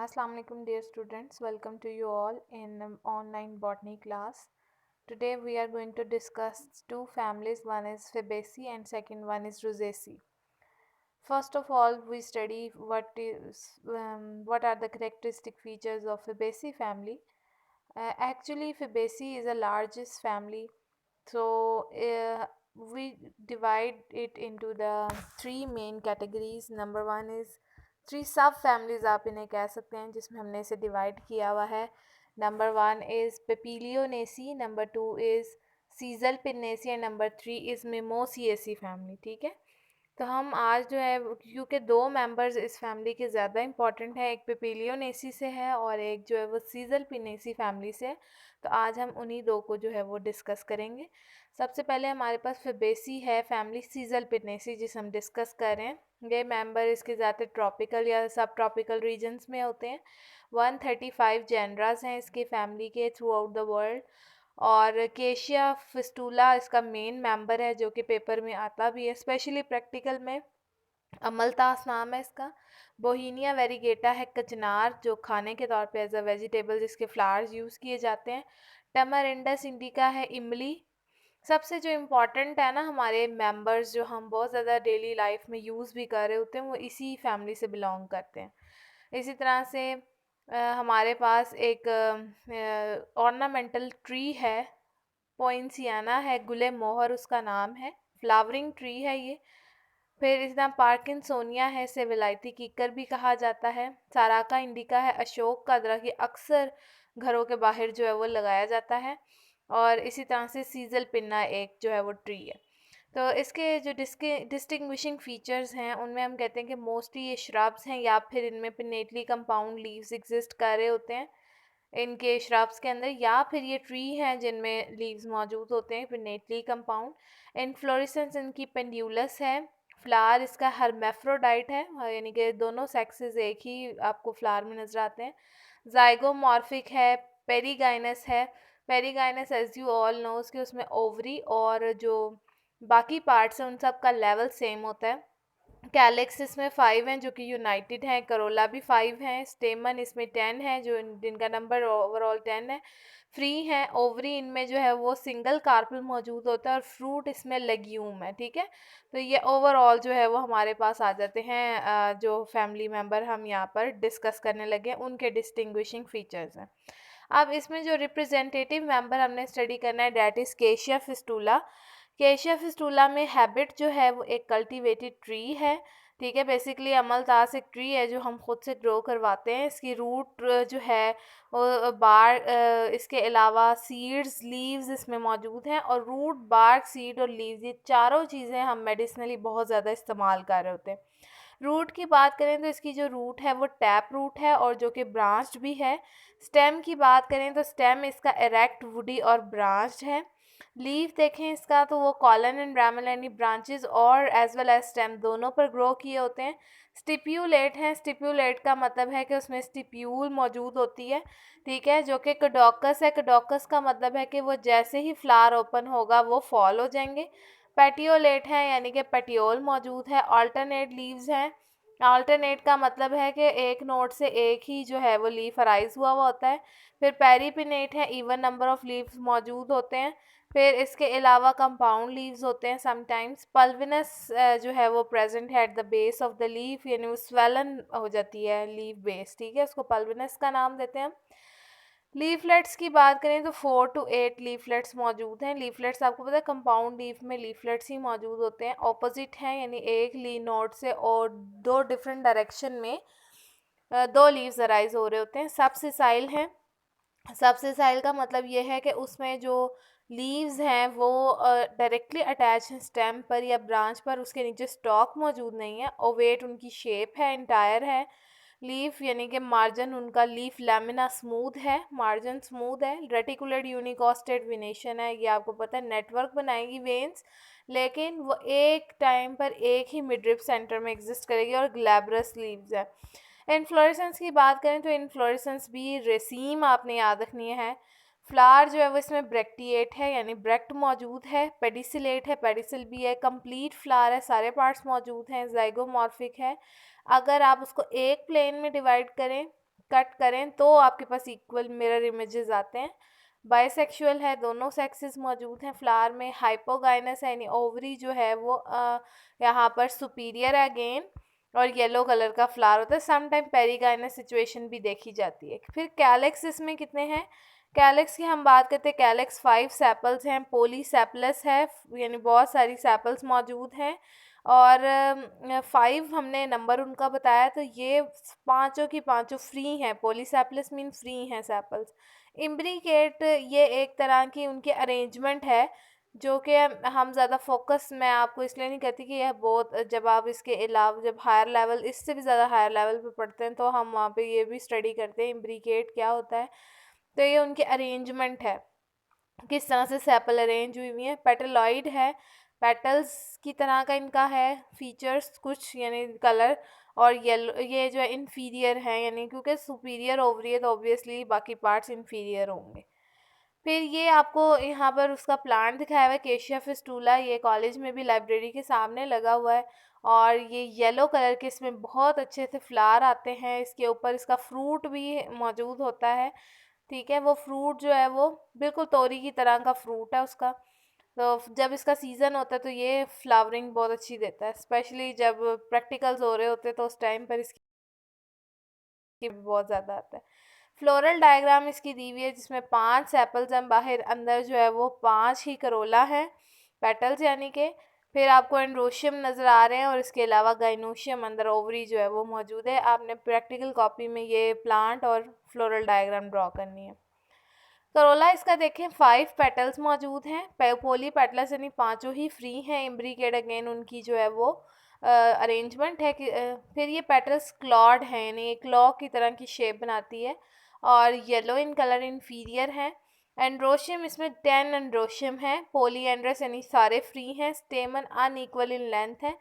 Assalamu alaikum dear students, welcome to you all in online botany class. Today we are going to discuss two families, one is Fabaceae and second one is Rosaceae. First of all, we study what are the characteristic features of Fabaceae family. Actually, Fabaceae is the largest family, so we divide it into the three main categories. Number one is three सब families आप इन्हें कह सकते हैं जिसमें हमने इसे divide किया हुआ है. Number one is Papilionaceae, number two is Caesalpiniaceae and number three is Mimosaceae family. ठीक है, तो हम आज जो है क्योंकि दो मेंबर्स इस फैमिली के ज़्यादा इंपॉर्टेंट हैं, एक पेपिलियोनेसी से है और एक जो है वो सीजल पिन्नेसी फैमिली से है, तो आज हम उन्हीं दो को जो है वो डिस्कस करेंगे. सबसे पहले हमारे पास फेबेसी है फैमिली सीजल पिन्नेसी जिसे हम डिस्कस कर रहे हैं. ये मेंबर इसके ज़्यादा ट्रॉपिकल या सब ट्रॉपिकल रीजन्स में होते हैं. 135 जेनरास हैं इसके फैमिली के थ्रू आउट द वर्ल्ड और केशिया फिस्टूला इसका मेन मेंबर है जो कि पेपर में आता भी है, स्पेशली प्रैक्टिकल में. अमलतास नाम है इसका. बोहीनिया वेरीगेटा है कचनार जो खाने के तौर पे एज अ वेजिटेबल जिसके फ्लावर्स यूज़ किए जाते हैं. टमारिंडस इंडिका है इमली. सबसे जो इम्पॉर्टेंट है ना हमारे मेंबर्स जो हम बहुत ज़्यादा डेली लाइफ में यूज़ भी कर रहे होते हैं वो इसी फैमिली से बिलोंग करते हैं. इसी तरह से हमारे पास एक ऑर्नामेंटल ट्री है, पोइंसियाना है, गुले मोहर उसका नाम है, फ्लावरिंग ट्री है ये. फिर इस तरह पार्किंसोनिया है, इसे विलायती कीकर भी कहा जाता है. साराका इंडिका है, अशोक का दरख्त, ये अक्सर घरों के बाहर जो है वो लगाया जाता है. और इसी तरह से सीजल पिन्ना एक जो है वो ट्री है. तो इसके जो डिस्टिंग्विशिंग फीचर्स हैं उनमें हम कहते हैं कि मोस्टली ये श्रब्स हैं या फिर इनमें पिनेटली कंपाउंड लीव्स एग्जिस्ट कर रहे होते हैं इनके श्रब्स के अंदर, या फिर ये ट्री हैं जिनमें लीव्स मौजूद होते हैं पिनेटली कंपाउंड. इन्फ्लोरेसेंस इनकी पेंड्यूलस है. फ्लावर इसका हर्मेफ्रोडाइट है, यानी कि दोनों सेक्सेस एक ही आपको फ्लावर में नज़र आते हैं. जाइगोमॉर्फिक है. पेरीगाइनस है. Perigynous as you all knows कि उसमें ओवरी और जो बाकी पार्ट्स हैं उन सब का लेवल सेम होता है. कैलेक्स इसमें 5 हैं जो कि यूनाइटेड हैं. करोला भी 5 हैं. स्टेमन इसमें 10 है जो जिनका नंबर ओवरऑल 10 है. फ्री हैं. ओवरी इनमें जो है वो सिंगल कार्पल मौजूद होता है और फ्रूट इसमें लेग्यूम है. ठीक है, तो ये ओवरऑल जो है वो हमारे पास आ जाते हैं जो फैमिली मेम्बर हम यहाँ पर डिस्कस करने लगे उनके डिस्टिंग्विशिंग फीचर्स हैं. अब इसमें जो रिप्रेजेंटेटिव मेंबर हमने स्टडी करना है डैट इज़ केशिया फिस्टूला. केशिया फिस्टूला में हैबिट जो है वो एक कल्टीवेटेड ट्री है. ठीक है, बेसिकली अमलतास एक ट्री है जो हम खुद से ग्रो करवाते हैं. इसकी रूट जो है वो इसके अलावा सीड्स लीव्स इसमें मौजूद हैं और रूट बार्क सीड और लीव्स ये चारों चीज़ें हम मेडिसिनली बहुत ज़्यादा इस्तेमाल कर रहे होते हैं. रूट की बात करें तो इसकी जो रूट है वो टैप रूट है और जो कि ब्रांच्ड भी है. स्टेम की बात करें तो स्टेम इसका इरेक्ट वुडी और ब्रांच्ड है. लीफ देखें इसका तो वो कॉलन एंड ब्रामल यानी ब्रांचेस और एज वेल एज स्टेम दोनों पर ग्रो किए होते हैं. स्टिप्यूलेट है. स्टिप्यूलेट का मतलब है कि उसमें स्टिप्यूल मौजूद होती है. ठीक है, जो कि कडोकस है. कडोकस का मतलब है कि वो जैसे ही फ्लावर ओपन होगा वो फॉल हो जाएंगे. पेटियोलेट है यानी कि पेटियोल मौजूद है. अल्टरनेट लीव्स हैं. अल्टरनेट का मतलब है कि एक नोड से एक ही जो है वो लीफ अराइज हुआ हुआ होता है. फिर पेरीपिनेट है, इवन नंबर ऑफ लीव्स मौजूद होते हैं. फिर इसके अलावा कंपाउंड लीव्स होते हैं समटाइम्स. पल्विनस जो है वो प्रेजेंट है at the base of the leaf, यानी वो स्वेलन हो जाती है लीफ बेस. ठीक है, उसको पल्विनस का नाम देते हैं. लीफलेट्स की बात करें तो 4 to 8 लीफलेट्स मौजूद हैं. लीफलेट्स आपको पता है कंपाउंड लीफ में लीफलेट्स ही मौजूद होते हैं. ऑपोजिट हैं यानी एक ली नोड से और दो डिफरेंट डायरेक्शन में दो लीव्स अराइज हो रहे होते हैं. सबसिसाइल हैं. सबसिसाइल का मतलब ये है कि उसमें जो लीव्स हैं वो डायरेक्टली अटैच हैं स्टेम पर या ब्रांच पर, उसके नीचे स्टॉक मौजूद नहीं है. ओवेट उनकी शेप है, इंटायर है. लीफ यानी कि मार्जिन उनका लीफ लैमिना स्मूथ है, मार्जिन स्मूथ है. रेटिकुलेट यूनिकोस्टेट वेनेशन है, ये आपको पता है नेटवर्क बनाएगी वेन्स, लेकिन वो एक टाइम पर एक ही मिडरिप सेंटर में एग्जिस्ट करेगी और ग्लैब्रस लीव्स है. इन्फ्लोरेसेंस की बात करें तो इन्फ्लोरेसेंस भी रेसीम आपने याद रखनी है. फ्लावर जो है वो इसमें ब्रेक्टिएट है यानी ब्रेक्ट मौजूद है. पेडिसिलेट है, पेडिसिल भी है. कंप्लीट फ्लावर है, सारे पार्ट्स मौजूद हैं. जाइगोमॉर्फिक है. अगर आप उसको एक प्लेन में डिवाइड करें कट करें तो आपके पास इक्वल मिरर इमेजेस आते हैं। बाइसेक्सुअल है, दोनों सेक्सेस मौजूद हैं फ्लावर में। हाइपोगाइनस है, यानी ओवरी जो है वो यहाँ पर सुपीरियर है अगेन, और येलो कलर का फ्लावर होता है। समटाइम पेरीगाइनस सिचुएशन भी देखी जाती है। फिर कैलेक्स इसमें कितने हैं? कैलेक्स की हम बात करते हैं, कैलेक्स 5 सेपल्स हैं। पोलीसेपलस है, यानी बहुत सारी सेपल्स मौजूद हैं। और 5 हमने नंबर उनका बताया, तो ये पाँचों की पाँचों फ्री हैं। पोलीसेपलस मीन फ्री हैं सेपल्स। इम्ब्रिकेट ये एक तरह की उनकी अरेंजमेंट है, जो कि हम ज़्यादा फोकस मैं आपको इसलिए नहीं कहती कि यह बहुत, जब आप इसके अलावा जब हायर लेवल, इससे भी ज़्यादा हायर लेवल पे पढ़ते हैं तो हम वहाँ पे ये भी स्टडी करते हैं इम्ब्रिकेट क्या होता है। तो ये उनकी अरेंजमेंट है, किस तरह से सेपल अरेंज हुई हुई हैं। पेटलॉइड है, पेटल्स की तरह का इनका है फीचर्स कुछ, यानी कलर। और येलो ये जो है इन्फीरियर है, यानी क्योंकि सुपीरियर ओवरी है तो ऑब्वियसली बाकी पार्ट्स इन्फीरियर होंगे। फिर ये आपको यहाँ पर उसका प्लांट दिखाया हुआ है, केशिया फिस्टूला। ये कॉलेज में भी लाइब्रेरी के सामने लगा हुआ है, और ये येलो कलर के इसमें बहुत अच्छे से फ्लावर आते हैं। इसके ऊपर इसका फ्रूट भी मौजूद होता है, ठीक है। वो फ्रूट जो है वो बिल्कुल तोरी की तरह का फ्रूट है उसका। तो जब इसका सीज़न होता है तो ये फ्लावरिंग बहुत अच्छी देता है, स्पेशली जब प्रैक्टिकल्स हो रहे होते हैं तो उस टाइम पर इसकी बहुत ज़्यादा आता है। फ्लोरल डायग्राम इसकी दी हुई है, जिसमें 5 सेपल्स हैं बाहर, अंदर जो है वो 5 ही करोला हैं, पेटल्स यानी कि। फिर आपको एंड्रोशियम नज़र आ रहे हैं, और इसके अलावा गाइनोशियम, अंदर ओवरी जो है वो मौजूद है। आपने प्रैक्टिकल कॉपी में ये प्लांट और फ्लोरल डायग्राम ड्रॉ करनी है। करोला इसका देखें 5 पेटल्स मौजूद हैं। पोली पेटल्स यानी पाँचों ही फ्री हैं। इम्ब्रिकेट अगेन उनकी जो है वो अरेंजमेंट है कि फिर ये पेटल्स क्लॉड हैं, यानी एक क्लॉ की तरह की शेप बनाती है, और येलो इन कलर, इन्फीरियर हैं। एंड्रोशियम इसमें 10 एंड्रोशियम है। पोलीएंड्रस यानी सारे फ्री हैं। स्टेमन अनइक्वल इन लेंथ है।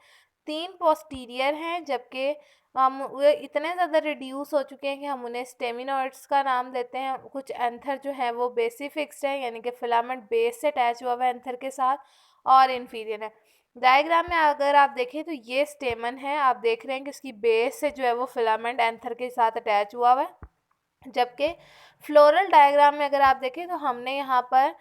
3 पोस्टीरियर हैं, जबकि हम वे इतने ज़्यादा रिड्यूस हो चुके हैं कि हम उन्हें स्टेमिनोइड्स का नाम देते हैं। कुछ एंथर जो है वो बेसिफिक्स्ड है, यानी कि फिलामेंट बेस से अटैच हुआ हुआ है एंथर के साथ, और इन्फीरियर है। डायग्राम में अगर आप देखें तो ये स्टेमन है, आप देख रहे हैं कि इसकी बेस से जो है वो फिलामेंट एंथर के साथ अटैच हुआ हुआ है। जबकि फ्लोरल डायग्राम में अगर आप देखें तो हमने यहाँ पर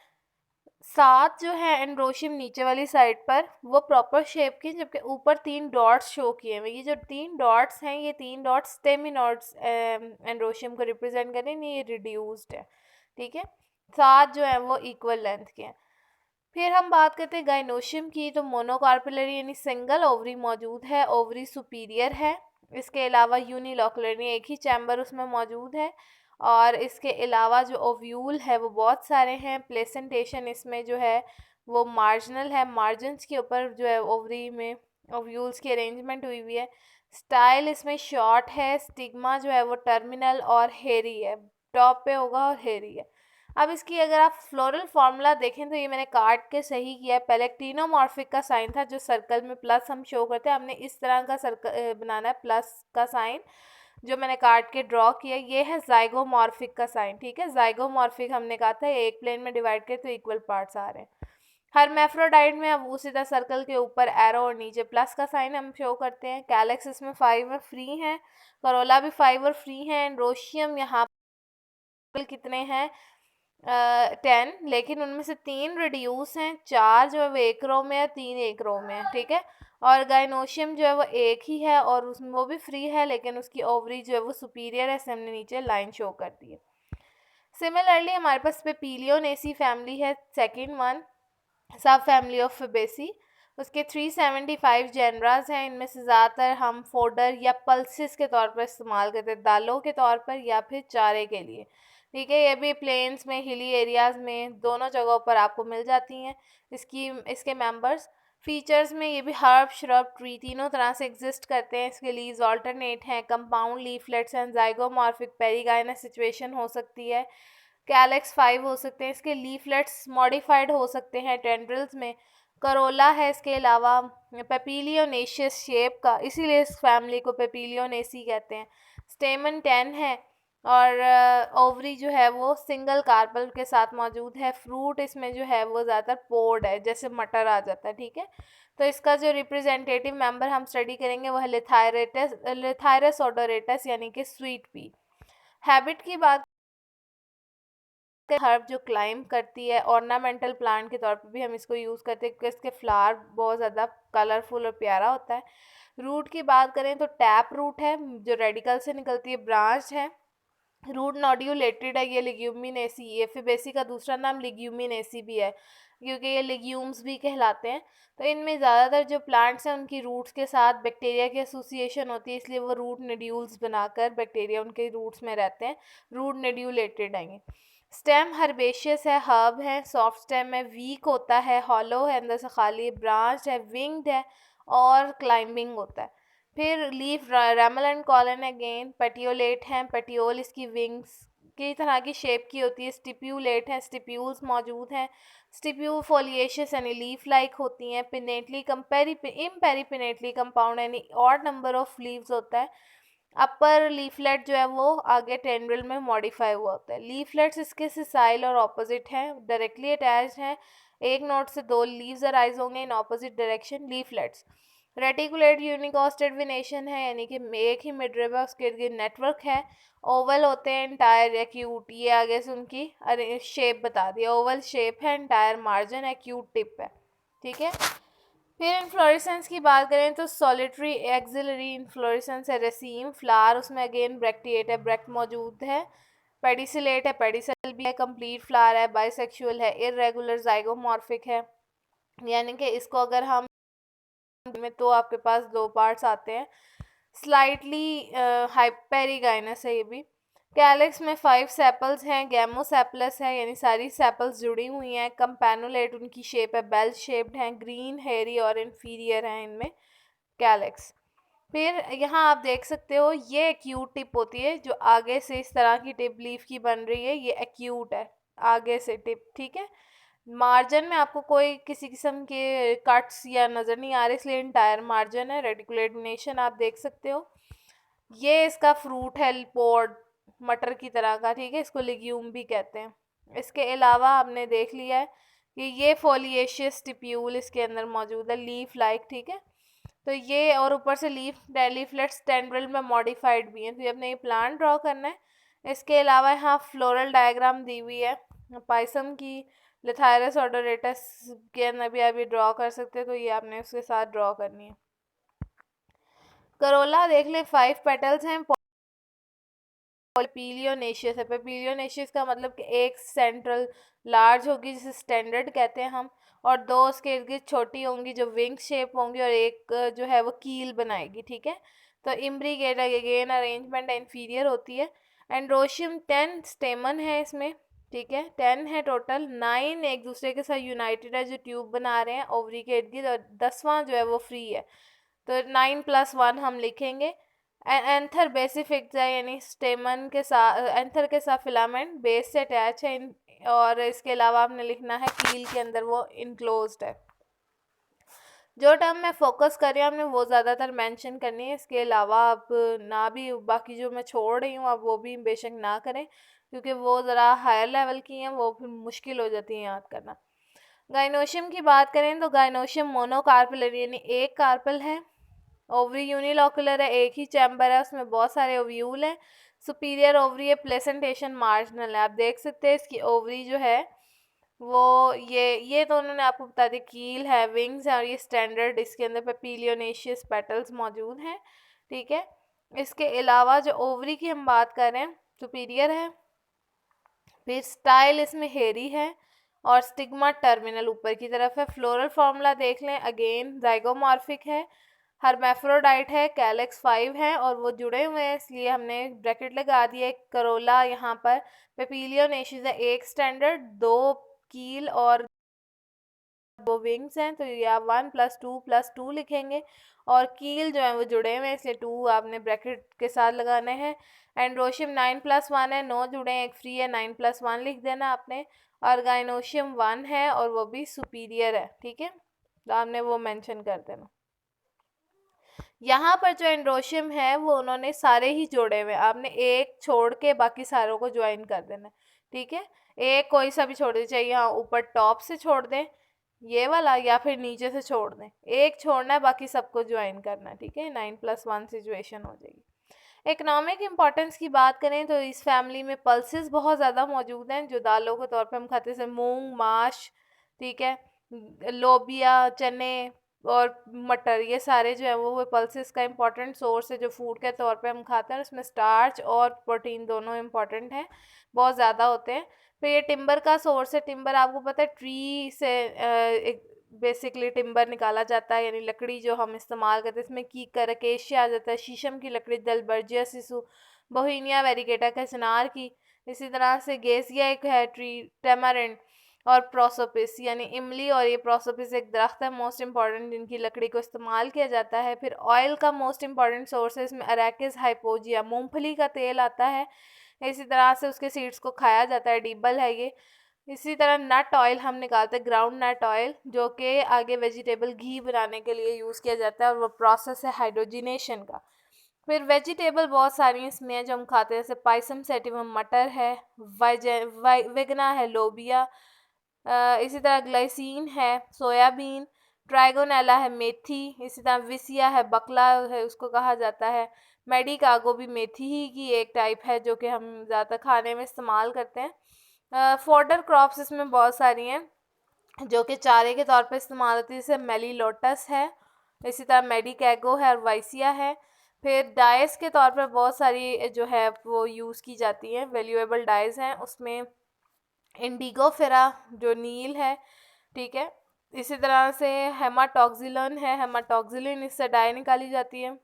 7 जो है एंड्रोशियम नीचे वाली साइड पर वो प्रॉपर शेप की, जबकि ऊपर 3 डॉट्स शो किए हुए। ये जो 3 डॉट्स हैं, ये 3 डॉट्स स्टेमिनोड्स एंड्रोशियम को रिप्रेजेंट करें, नहीं ये रिड्यूस्ड है, ठीक है। 7 जो है वो इक्वल लेंथ के हैं। फिर हम बात करते हैं गाइनोशियम की, तो मोनोकार्पुलरी यानी सिंगल ओवरी मौजूद है, ओवरी सुपीरियर है। इसके अलावा यूनिलोकुलर यानी एक ही चैम्बर उसमें मौजूद है, और इसके अलावा जो ओव्यूल है वो बहुत सारे हैं। प्लेसेंटेशन इसमें जो है वो मार्जिनल है, मार्जिन्स के ऊपर जो है ओवरी में ओव्यूल्स की अरेंजमेंट हुई हुई है। स्टाइल इसमें शॉर्ट है। स्टिग्मा जो है वो टर्मिनल और हेरी है, टॉप पे होगा और हेरी है। अब इसकी अगर आप फ्लोरल फार्मूला देखें तो ये मैंने काट के सही किया है। पहले क्टिनोमॉर्फिक का साइन था, जो सर्कल में प्लस हम शो करते हैं, हमने इस तरह का सर्कल बनाना है, प्लस का साइन जो मैंने काट के ड्रॉ किया। ये है जाइगोमॉर्फिक का साइन, ठीक है। जाइगोमॉर्फिक हमने कहा था एक प्लेन में डिवाइड करे तो इक्वल पार्ट्स आ रहे हैं। हर्मैफ्रोडाइट में अब उसी तरह सर्कल के ऊपर एरो और नीचे प्लस का साइन हम शो करते हैं। कैलेक्स इसमें 5 है, फ्री हैं। करोला भी 5 और फ्री हैं। एंड्रोशियम यहाँ कितने हैं? 10, लेकिन उनमें से 3 रिड्यूस हैं, 4 जो है वो एक रो में है, 3 एक रो में है, ठीक है। और गाइनोशियम जो है वो एक ही है, और उसमें वो भी फ्री है, लेकिन उसकी ओवरी जो है वो सुपीरियर है, हमने नीचे लाइन शो कर दी है। सिमिलरली हमारे पास पेपिलियोनेसी फैमिली है, सेकेंड वन, सब फैमिली ऑफ फेबेसी। उसके 375 जेनराज हैं। इनमें से ज़्यादातर हम फोडर या पल्सिस के तौर पर इस्तेमाल करते हैं, दालों के तौर पर या फिर चारे के लिए, ठीक है। ये भी प्लेन्स में, हिली एरियाज़ में, दोनों जगहों पर आपको मिल जाती हैं। इसके मेंबर्स फीचर्स में ये भी हर्ब, श्रब, ट्री तीनों तरह से एग्जिस्ट करते हैं। इसके लीव्स ऑल्टरनेट हैं, कंपाउंड लीफलेट्स हैं, जाइगोमॉर्फिक पेरीगाइनस सिचुएशन हो सकती है, कैलेक्स 5 हो सकते हैं। इसके लीफलेट्स मॉडिफाइड हो सकते हैं टेंड्रिल्स में। करोला है इसके अलावा पेपिलियोनेशियस शेप का, इसीलिए इस फैमिली को पेपिलियोनेसी कहते हैं। स्टेमन 10 है, और ओवरी जो है वो सिंगल कार्पल के साथ मौजूद है। फ्रूट इसमें जो है वो ज़्यादातर पोर्ड है, जैसे मटर आ जाता है, ठीक है। तो इसका जो रिप्रेजेंटेटिव मेंबर हम स्टडी करेंगे वो है लिथायरस ओडोरेटस, यानी कि स्वीट पी। हैबिट की बात, हर्ब जो क्लाइंब करती है, ऑर्नामेंटल प्लांट के तौर पे भी हम इसको यूज़ करते हैं क्योंकि इसके फ्लावर बहुत ज़्यादा कलरफुल और प्यारा होता है। रूट की बात करें तो टैप रूट है जो रेडिकल से निकलती है, ब्रांच है, रूट नोड्यूलेटेड है, ये लिग्यूमिनेसी, ये फिबेसी का दूसरा नाम लिग्यूमिनेसी भी है क्योंकि ये लिग्यूम्स भी कहलाते हैं। तो इनमें ज़्यादातर जो प्लांट्स हैं उनकी रूट्स के साथ बैक्टीरिया की एसोसिएशन होती है, इसलिए वो रूट नोड्यूल्स बनाकर बैक्टीरिया उनके रूट्स में रहते हैं, रूट नोड्यूलेटेड आएंगे। स्टेम हर्बेशियस है, हर्ब है, सॉफ्ट स्टेम है, वीक होता है, हॉलो है, अंदर से खाली, ब्रांच है, विंग्ड है और क्लाइंबिंग होता है। फिर leaf रेमल and colon again, petiolate हैं, पेटियोल इसकी विंग्स की तरह की शेप की होती है, स्टिप्यूलेट है, स्टिप्यूल्स मौजूद हैं, स्टिप्यू फोलिएशियस यानी लीफ लाइक होती हैं, पिनेटली इम्पेरीपिनेटली कंपाउंड यानी ऑड नंबर ऑफ लीव्स होता है। अपर लीफलेट जो है वो आगे टेंड्रिल में मॉडिफाई हुआ होता है। लीफलेट्स इसके सिसाइल और ऑपोजिट हैं, डायरेक्टली अटैच्ड हैं, एक नोड से दो लीव्स अराइज होंगे in opposite direction. Leaflets reticulate unicostate venation है यानी कि एक ही मिडरिब है, उसके इर्द गिर्द नेटवर्क है, ओवल होते हैं, एंटायर या क्यूट, ये आगे से उनकी शेप बता दिया, ओवल शेप है, एंटायर मार्जिन है, क्यूट टिप है, ठीक है। फिर इन्फ्लोरेसेंस की बात करें तो सॉलिटरी एक्सिलरी इन्फ्लोरेसेंस है, रेसीम, फ्लावर उसमें अगेन ब्रैक्टिएट है, ब्रैक्ट मौजूद है, पेडिसिलेट है, पेडिसल भी है, कंप्लीट फ्लावर है, बाइसेक्सुअल है, इर्रेगुलर जाइगोमॉर्फिक है, यानी कि इसको अगर हम में तो आपके पास दो पार्ट्स आते हैं, स्लाइटली हाइपेरिगाइनस है ये भी। कैलिक्स में 5 सेपल्स हैं, गैमोसेपलस है यानी सारी सेपल्स जुड़ी हुई हैं, कंपैनुलेट उनकी शेप है, बेल शेप्ड हैं, ग्रीन हेरी और इन्फीरियर हैं इनमें कैलिक्स। फिर यहाँ आप देख सकते हो ये एक्यूट टिप होती है, जो आगे से इस तरह की टिप लीफ की बन रही है, ये एक्यूट है आगे से टिप, ठीक है। मार्जिन में आपको कोई किसी किस्म के कट्स या नज़र नहीं आ रहे, इसलिए इंटायर मार्जिन है। रेटिकुलेटिनेशन आप देख सकते हो, ये इसका फ्रूट है, पोड मटर की तरह का, ठीक है, इसको लेग्यूम भी कहते हैं। इसके अलावा आपने देख लिया है कि ये फोलिएशियस टिप्यूल इसके अंदर मौजूद है, लीफ लाइक, ठीक है। तो ये और ऊपर से लीफलेट्स टेंड्रिल में मॉडिफाइड भी हैं, तो ये अपने ये प्लांट ड्रॉ करना है। इसके अलावा यहाँ फ्लोरल डायग्राम दी हुई है पाइसम की, लिथायरस ऑडोरेटस के अंदर भी आप ये ड्रॉ कर सकते हैं, तो ये आपने उसके साथ ड्रॉ करनी है। करोला देख लें, 5 पेटल्स हैं, पेपिलियोनेशियस है, पेपिलियोनेशियस का मतलब कि एक सेंट्रल लार्ज होगी जिसे स्टैंडर्ड कहते हैं हम, और दो उसके इर्द गिर्द छोटी होंगी जो विंग शेप होंगी, और एक जो है वो कील बनाएगी, ठीक है। तो इम्ब्रीगेट अगेन अरेंजमेंट इंफीरियर होती है। एंड्रोशियम 10 स्टेमन है इसमें, ठीक है, 10 है टोटल, 9 एक दूसरे के साथ यूनाइटेड है जो ट्यूब बना रहे हैं ओवरी के इर्द गिर्द, और 10वां जो है वो फ्री है, तो 9 + 1 हम लिखेंगे। एंथर बेसिफिक्स है यानी स्टेमन के साथ, एंथर के साथ फिलामेंट बेस से अटैच है और इसके अलावा आपने लिखना है कील के अंदर वो इनक्लोज्ड है। जो टर्म मैं फोकस कर रही हूँ आपने वो ज़्यादातर मेंशन करनी है, इसके अलावा आप ना भी, बाकी जो मैं छोड़ रही हूँ आप वो भी बेशक ना करें क्योंकि वो ज़रा हायर लेवल की हैं, वो फिर मुश्किल हो जाती है याद करना। गाइनोशियम की बात करें तो गाइनोशियम मोनोकार्पेलर यानी एक कार्पल है, ओवरी यूनिलोकुलर है, एक ही चैम्बर है, उसमें बहुत सारे ओव्यूल हैं, सुपीरियर ओवरी है, प्लेसेंटेशन मार्जिनल है। आप देख सकते हैं इसकी ओवरी जो है वो ये तो उन्होंने आपको बता दी, कील है, विंग्स है, और ये स्टैंडर्ड इसके अंदर पेपिलियोनेशियस पेटल्स मौजूद हैं, ठीक है। इसके अलावा जो ओवरी की हम बात कर रहे हैं सुपीरियर है, फिर स्टाइल इसमें हेरी है और स्टिग्मा टर्मिनल ऊपर की तरफ है। फ्लोरल फार्मूला देख लें, अगेन जाइगोमॉर्फिक है, हर्मेफ्रोडाइट है, कैलेक्स 5 है और वो जुड़े हुए हैं इसलिए हमने ब्रैकेट लगा दिया। करोला यहाँ पर पेपिलियोनेशियस है, एक स्टैंडर्ड, दो कील और दो विंग्स हैं, तो ये आप 1 + 2 + 2 लिखेंगे, और कील जो है वो जुड़े हुए हैं इसलिए 2 आपने ब्रैकेट के साथ लगाने हैं। एंड्रोशियम 9 + 1 है, 9 जुड़े हैं, एक फ्री है, 9 + 1 लिख देना आपने। और गाइनोशियम 1 है और वो भी सुपीरियर है, ठीक है, तो आपने वो मेंशन कर देना। यहाँ पर जो एंड्रोशियम है वो उन्होंने सारे ही जोड़े हुए, आपने एक छोड़ के बाकी सारों को ज्वाइन कर देना, ठीक है। एक कोई सा भी छोड़ दे, चाहिए यहाँ ऊपर टॉप से छोड़ दें ये वाला, या फिर नीचे से छोड़ दें, एक छोड़ना है बाकी सबको ज्वाइन करना है, ठीक है। 9 + 1 सिचुएशन हो जाएगी। इकोनॉमिक इम्पोर्टेंस की बात करें तो इस फैमिली में पल्सेस बहुत ज़्यादा मौजूद हैं जो दालों के तौर पे हम खाते हैं, जैसे मूंग, माश, ठीक है, लोबिया, चने और मटर, ये सारे जो है वो पल्सेस का इम्पोर्टेंट सोर्स है जो फूड के तौर पे हम खाते हैं। उसमें स्टार्च और प्रोटीन दोनों इम्पोर्टेंट हैं, बहुत ज़्यादा होते हैं। फिर ये टिम्बर का सोर्स है। टिम्बर आपको पता है ट्री से एक बेसिकली टिम्बर निकाला जाता है, यानी लकड़ी जो हम इस्तेमाल करते हैं। इसमें कीकर, अकेशिया आ जाता है, शीशम की लकड़ी, दलबर्जिया सिसु, बोहिनिया वेरिगेटा का चिनार की, इसी तरह से गेसिया एक है ट्री, टेमारिंड और प्रोसोपिस यानी इमली, और ये प्रोसोपिस एक दरख्त है मोस्ट इंपॉर्टेंट जिनकी लकड़ी को इस्तेमाल किया जाता है। फिर ऑयल का मोस्ट इंपॉर्टेंट सोर्स है, इसमें अरैकिस हाइपोजिया मूंगफली का तेल आता है, इसी तरह से उसके सीड्स को खाया जाता है, एडिबल है ये। इसी तरह नट ऑयल हम निकालते हैं, ग्राउंड नट ऑयल, जो कि आगे वेजिटेबल घी बनाने के लिए यूज़ किया जाता है, और वो प्रोसेस है हाइड्रोजिनेशन का। फिर वेजिटेबल बहुत सारी इसमें हैं जो हम खाते हैं, जैसे पाइसम सेटिवम मटर है, वेगना है लोबिया, इसी तरह ग्लाइसिन है सोयाबीन, ट्राइगोनेला है मेथी, इसी तरह विसिया है बकला है उसको कहा जाता है, मेडिकागो भी मेथी ही की एक टाइप है जो कि हम ज़्यादातर खाने में इस्तेमाल करते हैं। फॉडर क्रॉप्स इसमें बहुत सारी हैं जो कि चारे के तौर पे इस्तेमाल होती है, जैसे मेली लोटस है, इसी तरह मेडिकैगो है और वाइसिया है। फिर डाइस के तौर पर बहुत सारी जो है वो यूज़ की जाती हैं, वैल्यूएबल डाइस हैं, उसमें इंडिगो फेरा जो नील है, ठीक है, इसी तरह से हेमाटॉक्सिलन है, हेमाटॉक्सिलिन इससे डाई निकाली जाती है।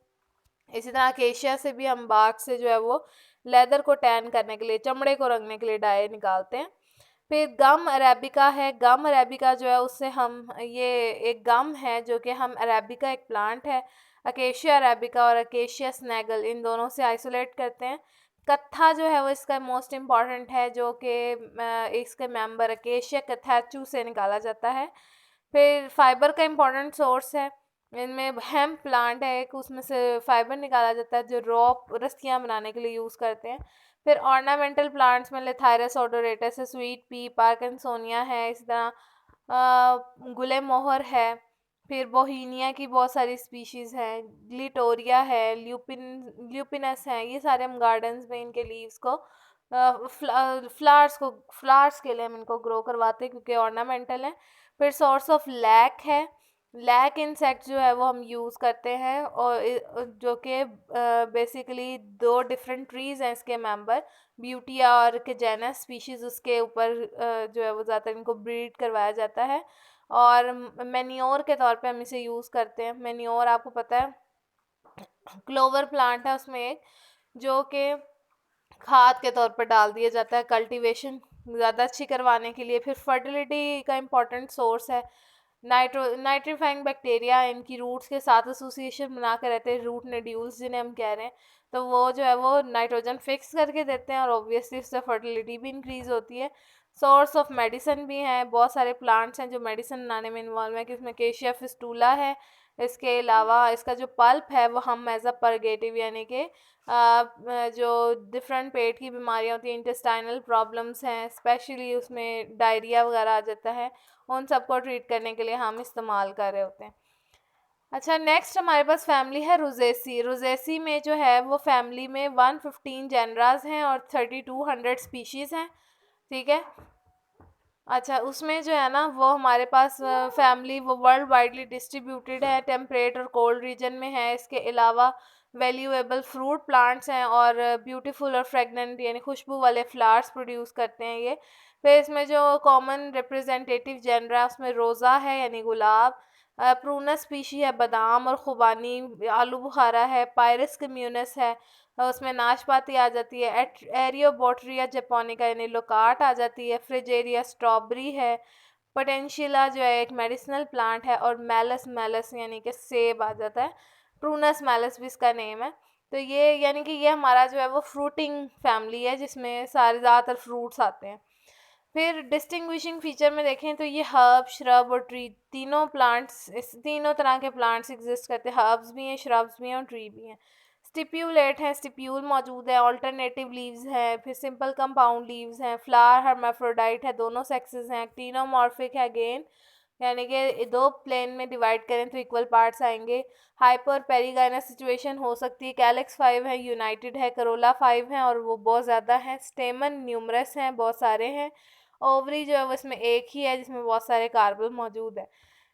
इसी तरह अकेशिया से भी हम बाग से जो है वो लेदर को टैन करने के लिए, चमड़े को रंगने के लिए डाई निकालते हैं। फिर गम अरेबिका है, गम अरेबिका जो है उससे हम ये एक गम है जो कि हम अरेबिका एक प्लांट है, अकेशिया अरेबिका और अकेशिया स्नैगल इन दोनों से आइसोलेट करते हैं। कत्था जो है वो इसका मोस्ट इम्पॉर्टेंट है जो कि इसके मेंबर अकेशिया कथैचू से निकाला जाता है। फिर फाइबर का इम्पोर्टेंट सोर्स है, इनमें हेम्प प्लांट है एक, उसमें से फाइबर निकाला जाता है जो रॉप रस्सियाँ बनाने के लिए यूज़ करते हैं। फिर ऑर्नामेंटल प्लांट्स में लेथायरस ओडोरेटस है, स्वीट पी, पार्किंसोनिया है, इस तरह गुले मोहर है। फिर बोहीनिया की बहुत सारी स्पीशीज़ हैं, ग्लिटोरिया है, ल्यूपिनस है, ये सारे हम गार्डन्स में इनके लीव्स को फ्लावर्स के लिए हम इनको ग्रो करवाते हैं क्योंकि ऑर्नामेंटल हैं। फिर सोर्स ऑफ लैक है, लैक इंसेक्ट जो है वो हम यूज़ करते हैं, और जो कि बेसिकली दो डिफरेंट ट्रीज़ हैं इसके मेंबर, ब्यूटिया और केजेनस स्पीशीज़, उसके ऊपर जो है वो ज़्यादातर इनको ब्रीड करवाया जाता है। और मैन्योर के तौर पे हम इसे यूज़ करते हैं। मैन्योर आपको पता है क्लोवर प्लांट है उसमें एक, जो कि खाद के तौर पर डाल दिया जाता है कल्टीवेशन ज़्यादा अच्छी करवाने के लिए। फिर फर्टिलिटी का इम्पोर्टेंट सोर्स है, नाइट्रीफाइंग बैक्टीरिया इनकी रूट्स के साथ एसोसिएशन बना कर रहते हैं, रूट नोड्यूल्स जिन्हें हम कह रहे हैं, तो वो जो है वो नाइट्रोजन फिक्स करके देते हैं और ऑब्वियसली उससे फर्टिलिटी भी इंक्रीज़ होती है। सोर्स ऑफ मेडिसिन भी हैं, बहुत सारे प्लांट्स हैं जो मेडिसिन बनाने में इन्वॉल्व है, कि इसमें केशिया फिस्टूला है। इसके अलावा इसका जो पल्प है वो हम एज अ परगेटिव यानी कि जो डिफरेंट पेट की बीमारियां होती हैं, इंटेस्टाइनल प्रॉब्लम्स हैं, स्पेशली उसमें डायरिया वगैरह आ जाता है, उन सबको ट्रीट करने के लिए हम इस्तेमाल कर रहे होते हैं। अच्छा, नेक्स्ट हमारे पास फैमिली है रोजेसी। रोजेसी में जो है वो फैमिली में 115 जेनरास हैं और 3200 स्पीशीज़ हैं, ठीक है। अच्छा, उसमें जो है ना वो हमारे पास फैमिली वो वर्ल्ड वाइडली डिस्ट्रीब्यूटेड है, टेम्परेट और कोल्ड रीजन में है। इसके अलावा वैल्यूएबल फ्रूट प्लांट्स हैं और ब्यूटीफुल और फ्रेगनेंट यानी खुशबू वाले फ्लावर्स प्रोड्यूस करते हैं ये। फिर इसमें जो कॉमन रिप्रेजेंटेटिव जेनरा है उसमें रोज़ा है यानी गुलाब, प्रूनस स्पीशी है बादाम और खुबानी, आलू बुखारा है, पायरस कम्यूनस है, उसमें नाशपाती आ जाती है, एरियोबोट्रिया जापोनिका यानी लोकाट आ जाती है, फ्रिजेरिया स्ट्रॉबेरी है, पोटेंशियला जो है एक मेडिसिनल प्लांट है, और मेलस मेलस यानी कि सेब आ जाता है, प्रूनस मेलस भी इसका नेम है। तो ये यानी कि ये हमारा जो है वो फ्रूटिंग फैमिली है जिसमें सारे ज़्यादातर फ्रूट्स आते हैं। फिर डिस्टिंग्विशिंग फीचर में देखें तो ये हर्ब, श्रब और ट्री तीनों प्लांट्स, इस तीनों तरह के प्लांट्स एग्जिस्ट करते हैं, हर्ब्स भी हैं, श्रब्स भी हैं और ट्री भी हैं। स्टिप्यूलेट है, स्टिप्यूल मौजूद है, ऑल्टरनेटिव लीव्स हैं, फिर सिंपल कंपाउंड लीव्स हैं, फ्लावर हर्माफ्रोडाइट है, दोनों सेक्सेस हैं, एक्टिनोमॉर्फिक है अगेन, यानी कि 2 प्लेन में डिवाइड करें तो इक्वल पार्ट्स आएंगे। हाइपर पेरिगाइनस सिचुएशन हो सकती है। कैलेक्स 5 है, यूनाइटेड है, करोला 5 है और वो बहुत ज़्यादा है। स्टेमन न्यूमरस हैं, बहुत सारे हैं। ओवरी जो है वो इसमें एक ही है जिसमें बहुत सारे कार्बल मौजूद है।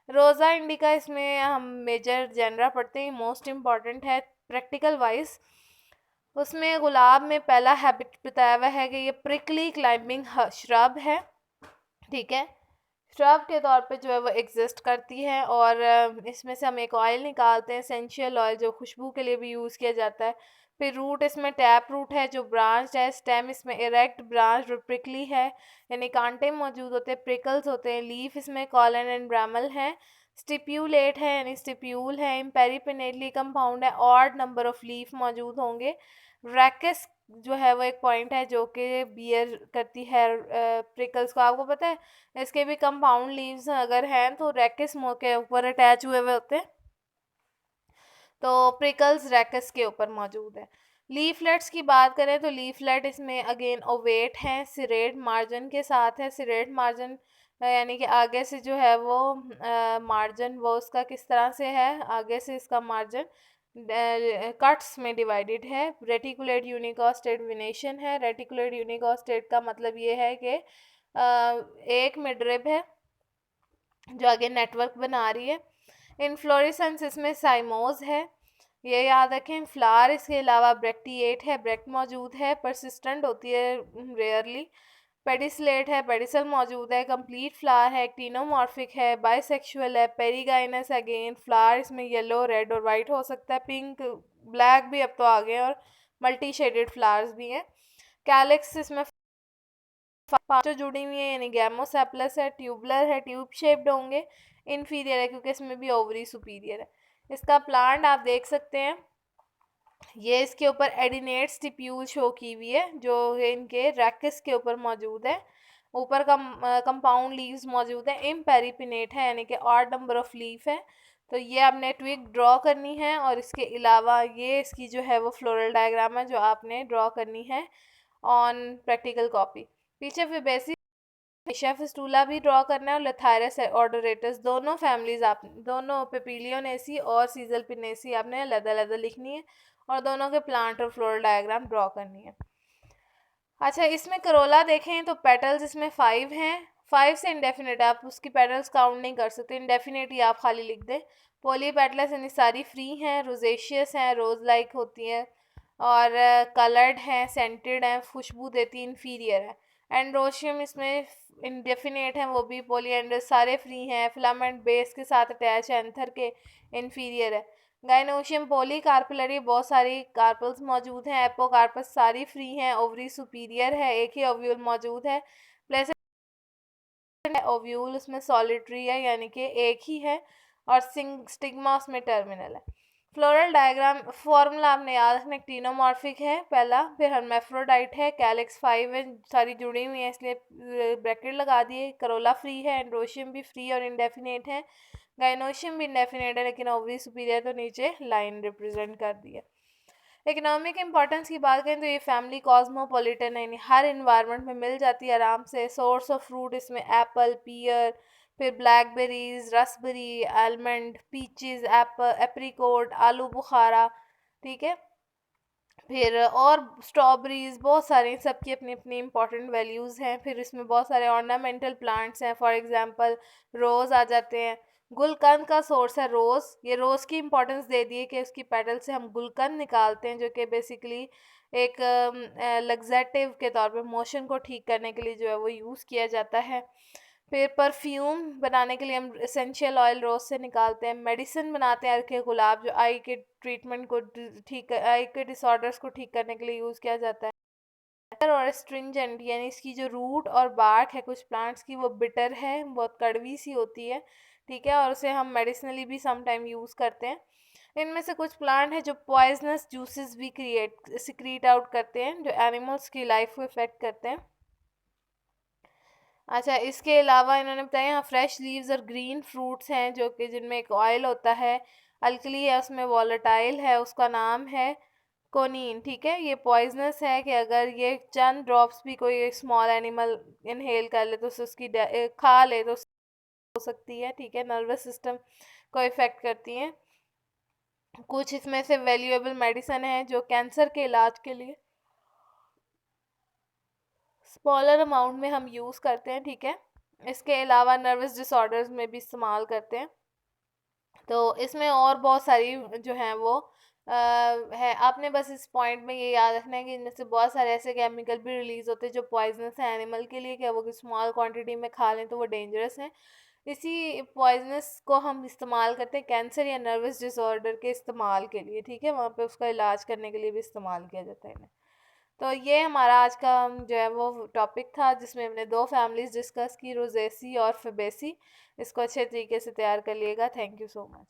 रोज़ा इंडिका इसमें हम मेजर जेनरा पढ़ते हैं, मोस्ट इम्पॉर्टेंट है प्रैक्टिकल वाइज। उसमें गुलाब में पहला हैबिट बताया हुआ है कि ये प्रिकली क्लाइंबिंग श्रब है, ठीक है। श्रब के तौर पे जो है वो एग्जिस्ट करती है और इसमें से हम एक ऑयल निकालते हैं, एसेंशियल ऑयल, जो खुशबू के लिए भी यूज़ किया जाता है। फिर रूट इसमें टैप रूट है जो ब्रांच है। स्टेम इसमें इरेक्ट ब्रांच प्रिकली है, यानी कांटे मौजूद होते हैं, प्रिकल्स होते हैं। लीफ इसमें कॉलन एंड ब्रामल है। स्टिप्यूलेट है यानी स्टिप्यूल है। पेरिपिनेटली कंपाउंड है, ऑड नंबर ऑफ लीफ मौजूद होंगे। रैकस जो है वो एक पॉइंट है जो कि बियर करती है प्रिकल्स को। आपको पता है इसके भी कंपाउंड लीव्स अगर हैं तो रैकस के ऊपर अटैच हुए हुए होते हैं, तो प्रिकल्स रैकस के ऊपर मौजूद है। लीफलेट्स की बात करें तो लीफलेट इसमें अगेन ओवेट है, सिरेट मार्जिन के साथ है। सिरेट मार्जिन यानी कि आगे से जो है वो मार्जिन वो उसका किस तरह से है, आगे से इसका मार्जिन कट्स में डिवाइडेड है। रेटिकुलेट यूनिकोस्टेट विनेशन है। रेटिकुलेट यूनिकोस्टेट का मतलब ये है कि एक मिडरिब है जो आगे नेटवर्क बना रही है। इनफ्लोरेसेंस इसमें साइमोज है, ये याद रखें। फ्लावर इसके अलावा ब्रेक्टिएट है, ब्रेक्ट मौजूद है, परसिस्टेंट होती है रेयरली। पेडिसलेट है, पेडिसल मौजूद है। कंप्लीट फ्लावर है, एक्टिनोमॉर्फिक है, बाइसेक्सुअल है। पेरिगाइनस अगेन फ्लावर इसमें येलो, रेड और वाइट हो सकता है, पिंक, ब्लैक भी अब तो आ गए और मल्टी शेडेड फ्लावर्स भी हैं। कैलिक्स इसमें पांचों जुड़ी हुई है यानी गैमोसेप्लस है, ट्यूबलर है, ट्यूब शेप्ड होंगे। इन्फीरियर है क्योंकि इसमें भी ओवरी सुपीरियर है। इसका प्लांट आप देख सकते हैं, ये इसके ऊपर एडिनेट स्टिप्यूल शो की हुई है जो इनके रैकस के ऊपर मौजूद है। ऊपर का कंपाउंड लीव्स मौजूद है। इम्पेरिपिनेट है यानी कि ऑड नंबर ऑफ लीफ है। तो ये आपने ट्विग ड्रॉ करनी है और इसके अलावा ये इसकी जो है वो फ्लोरल डायग्राम है जो आपने ड्रॉ करनी है ऑन प्रैक्टिकल कॉपी। पीछे फिर बेसिक फिस्टूला भी ड्रॉ करना है और लेथायरस ऑर्डोरेटस दोनों फैमिलीज आप दोनों पेपिलियोनेसी और सीजल पिनेसी आपने अलग लिखनी है और दोनों के प्लांट और फ्लोरल डायग्राम ड्रॉ करनी है। अच्छा, इसमें करोला देखें तो पेटल्स इसमें 5 हैं। 5 से इंडेफिनेट, आप उसकी पेटल्स काउंट नहीं कर सकते, इंडेफिनेट ही आप खाली लिख दें। पोली पेटल्स यानी सारी फ्री हैं, रोजेशियस हैं, रोज लाइक होती हैं और कलर्ड हैं, सेंटेड हैं, खुशबू देती, इन्फीरियर है। एंड्रोशियम इसमें इंडेफिनेट हैं, वो भी पोलियंडर्स सारे फ्री हैं, फिलामेंट बेस के साथ अटैच है, एंथर के, इन्फीरियर है। गाइनोशियम पॉलीकार्पुलरी बहुत सारी कार्पल्स मौजूद हैं। एपोकार्पस सारी फ्री हैं, ओवरी सुपीरियर है, एक ही ओव्यूल मौजूद है। प्लेसेंटा ओव्यूल उसमें सॉलिटरी है यानी कि एक ही है और स्टिग्मा उसमें टर्मिनल है। फ्लोरल डायग्राम फॉर्मूला आपने याद रखना, एक्टिनोमॉर्फिक है पहला, फिर हर्मेफ्रोडाइट है, कैलिक्स 5 है, सारी जुड़ी हुई है इसलिए ब्रैकेट लगा दिए। करोला फ्री है, एंड्रोशियम भी फ्री और इंडेफिनेट है, गाइनोशियम भी इंडेफिनेट है लेकिन ओवरी सुपीरियर तो नीचे लाइन रिप्रेजेंट कर दी है। इकोनॉमिक इंपॉर्टेंस की बात करें तो ये फैमिली कॉस्मोपॉलिटन है, यानी हर इन्वायरमेंट में मिल जाती है आराम से। सोर्स ऑफ फ्रूट इसमें एप्पल, पियर, फिर blackberries, raspberry, almond, peaches, Apple, apricot, आलू बुखारा, ठीक है। फिर और स्ट्रॉबेरीज बहुत सारे, सबकी अपनी अपनी इंपॉर्टेंट वैल्यूज़ हैं। फिर इसमें बहुत सारे ऑर्नामेंटल प्लांट्स हैं, फॉर एग्जांपल रोज़ आ जाते हैं। गुलकंद का सोर्स है रोज़, ये रोज़ की इंपॉर्टेंस दे दी है कि उसकी पेटल से हम गुलकंद निकालते हैं जो कि बेसिकली एक लग्जेटिव के तौर पे मोशन को ठीक करने के लिए जो है वो यूज़ किया जाता है। फिर परफ्यूम बनाने के लिए हम एसेंशियल ऑयल रोज से निकालते हैं। मेडिसिन बनाते हैं अर्के गुलाब जो आई के ट्रीटमेंट को ठीक, आई के डिसऑर्डर्स को ठीक करने के लिए यूज़ किया जाता है। और एस्ट्रिंजेंट यानी इसकी जो रूट और बार्क है कुछ प्लांट्स की वो बिटर है, बहुत कड़वी सी होती है, ठीक है, और उसे हम मेडिसिनली भी सम टाइम यूज़ करते हैं। इनमें से कुछ प्लांट है जो पॉइजनस जूसेस भी सिक्रीट आउट करते हैं जो एनिमल्स की लाइफ को इफेक्ट करते हैं। अच्छा, इसके अलावा इन्होंने बताया यहाँ फ्रेश लीव्स और ग्रीन फ्रूट्स हैं जो कि जिनमें एक ऑयल होता है, अल्कली है, उसमें वॉलेटाइल है, उसका नाम है कोनीन, ठीक है। ये पॉइजनस है कि अगर ये चंद ड्रॉप्स भी कोई स्मॉल एनिमल इनहेल कर ले तो उसकी खा ले तो हो सकती है, ठीक है, नर्वस सिस्टम को इफ़ेक्ट करती हैं। कुछ इसमें से वैल्यूएबल मेडिसिन है जो कैंसर के इलाज के लिए स्मॉलर अमाउंट में हम यूज़ करते हैं, ठीक है। इसके अलावा नर्वस डिसऑर्डर्स में भी इस्तेमाल करते हैं। तो इसमें और बहुत सारी जो हैं वो है। आपने बस इस पॉइंट में ये याद रखना है कि इनमें से बहुत सारे ऐसे केमिकल भी रिलीज होते हैं जो पॉइजनस है एनिमल के लिए, क्या वो स्मॉल क्वांटिटी में खा लें तो वो डेंजरस हैं। इसी पॉइजनस को हम इस्तेमाल करते हैं कैंसर या नर्वस डिसऑर्डर के इस्तेमाल के लिए, ठीक है, वहाँ पे उसका इलाज करने के लिए भी इस्तेमाल किया जाता है इन्हें। तो ये हमारा आज का जो है वो टॉपिक था जिसमें हमने दो फैमिलीज डिस्कस की, रोजेसी और फेबेसी। इसको अच्छे तरीके से तैयार कर लिएगा। Thank you so much.